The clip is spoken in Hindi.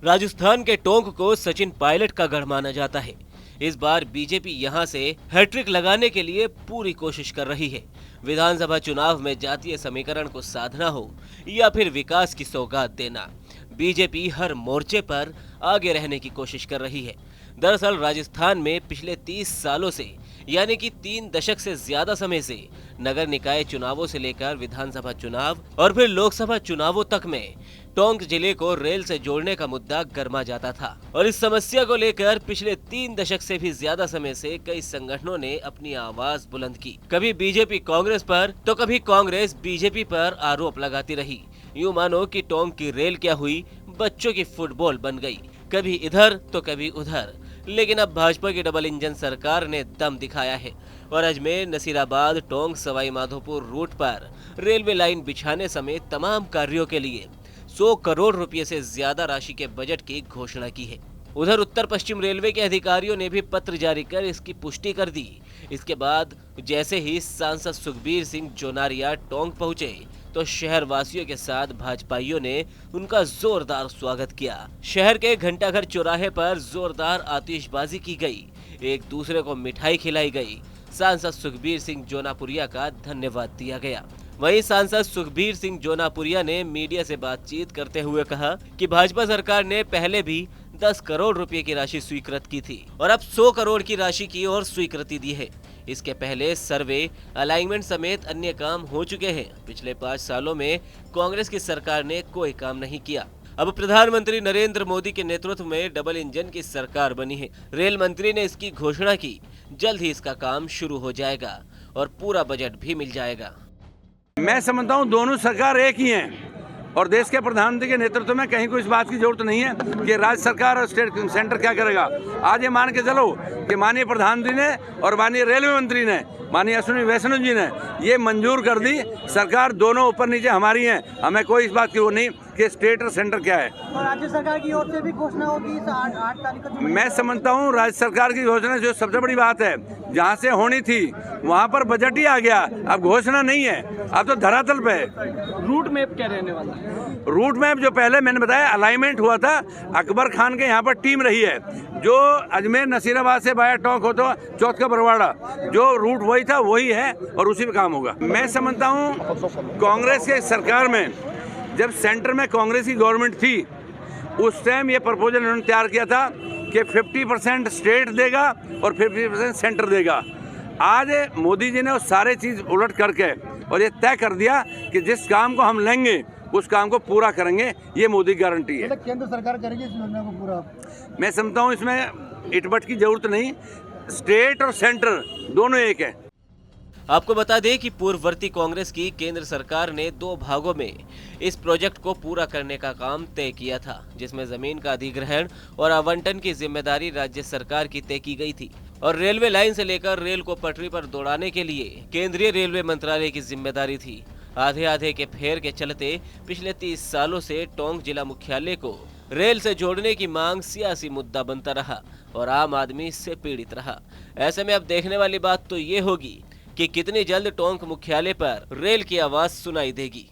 राजस्थान के टोंक को सचिन पायलट का गढ़ माना जाता है। इस बार बीजेपी यहां से हैट्रिक लगाने के लिए पूरी कोशिश कर रही है। विधानसभा चुनाव में जातीय समीकरण को साधना हो या फिर विकास की सौगात देना, बीजेपी हर मोर्चे पर आगे रहने की कोशिश कर रही है। दरअसल राजस्थान में पिछले 30 सालों से यानी कि 3 दशक से ज्यादा समय से नगर निकाय चुनावों से लेकर विधानसभा चुनाव और फिर लोकसभा चुनावों तक में टोंक जिले को रेल से जोड़ने का मुद्दा गरमा जाता था और इस समस्या को लेकर पिछले 3 दशक से भी ज्यादा समय से कई संगठनों ने अपनी आवाज बुलंद की। कभी बीजेपी कांग्रेस पर तो कभी कांग्रेस बीजेपी पर आरोप लगाती रही। यूं मानो कि टोंक की रेल क्या हुई, बच्चों की फुटबॉल बन गई, कभी इधर तो कभी उधर। लेकिन अब भाजपा की डबल इंजन सरकार ने दम दिखाया है और अजमेर, नसीराबाद, टोंक, सवाई माधोपुर रूट पर रेलवे लाइन बिछाने समेत तमाम कार्यों के लिए 100 करोड़ रुपए से ज्यादा राशि के बजट की घोषणा की है। उधर उत्तर पश्चिम रेलवे के अधिकारियों ने भी पत्र जारी कर इसकी पुष्टि कर दी। इसके बाद जैसे ही सांसद सुखबीर सिंह जोनारिया टोंक पहुंचे तो शहर वासियों के साथ भाजपाइयों ने उनका जोरदार स्वागत किया। शहर के घंटाघर चौराहे पर जोरदार आतिशबाजी की गई, एक दूसरे को मिठाई खिलाई गई। सांसद सुखबीर सिंह जोनापुरिया का धन्यवाद दिया गया। वहीं सांसद सुखबीर सिंह जोनापुरिया ने मीडिया से बातचीत करते हुए कहा कि भाजपा सरकार ने पहले भी 10 करोड़ रुपए की राशि स्वीकृत की थी और अब 100 करोड़ की राशि की और स्वीकृति दी है। इसके पहले सर्वे, अलाइनमेंट समेत अन्य काम हो चुके हैं। पिछले 5 सालों में कांग्रेस की सरकार ने कोई काम नहीं किया। अब प्रधानमंत्री नरेंद्र मोदी के नेतृत्व में डबल इंजन की सरकार बनी है। रेल मंत्री ने इसकी घोषणा की, जल्द ही इसका काम शुरू हो जाएगा और पूरा बजट भी मिल जाएगा। मैं समझता हूँ दोनों सरकार एक ही हैं और देश के प्रधानमंत्री के नेतृत्व में कहीं कोई इस बात की जरूरत नहीं है कि राज्य सरकार और स्टेट सेंटर क्या करेगा। आज ये मान के चलो कि माननीय प्रधानमंत्री ने और माननीय रेलवे मंत्री ने, माननीय अश्विनी वैष्णव जी ने ये मंजूर कर दी। सरकार दोनों ऊपर नीचे हमारी है, हमें कोई इस बात की वो नहीं कि स्टेट और सेंटर क्या है। और राज्य सरकार की ओर से भी घोषणा होगी 8 तारीख को। मैं समझता हूँ राज्य सरकार की घोषणा जो सबसे बड़ी बात है, जहाँ से होनी थी वहाँ पर बजट ही आ गया, अब घोषणा नहीं है, अब तो धरातल पे है। रूट मैप क्या रहने वाला है? रूट मैप जो पहले मैंने बताया अलाइनमेंट हुआ था, अकबर खान के यहाँ पर टीम रही है, जो अजमेर नसीराबाद से बाया टोंक हो तो चौथ का बरवाड़ा, जो रूट वही था वही है और उसी पे काम होगा। मैं समझता हूँ कांग्रेस के सरकार में जब सेंटर में कांग्रेस की गवर्नमेंट थी उस टाइम ये प्रपोजल उन्होंने तैयार किया था कि 50% स्टेट देगा और 50% सेंटर देगा। आज मोदी जी ने वो सारे चीज़ उलट करके और ये तय कर दिया कि जिस काम को हम लेंगे उस काम को पूरा करेंगे, ये मोदी की गारंटी है। केंद्र सरकार करेगी इस योजना को पूरा? मैं समझता हूँ इसमें इटबट की जरूरत नहीं, स्टेट और सेंटर दोनों एक है। आपको बता दें कि पूर्ववर्ती कांग्रेस की केंद्र सरकार ने 2 भागों में इस प्रोजेक्ट को पूरा करने का काम तय किया था, जिसमें जमीन का अधिग्रहण और आवंटन की जिम्मेदारी राज्य सरकार की तय की गई थी और रेलवे लाइन से लेकर रेल को पटरी पर दौड़ाने के लिए केंद्रीय रेलवे मंत्रालय की जिम्मेदारी थी। आधे आधे के फेर के चलते पिछले 30 सालों से टोंक जिला मुख्यालय को रेल से जोड़ने की मांग सियासी मुद्दा बनता रहा और आम आदमी इससे पीड़ित रहा। ऐसे में अब देखने वाली बात तो ये होगी कि कितनी जल्द टोंक मुख्यालय पर रेल की आवाज सुनाई देगी।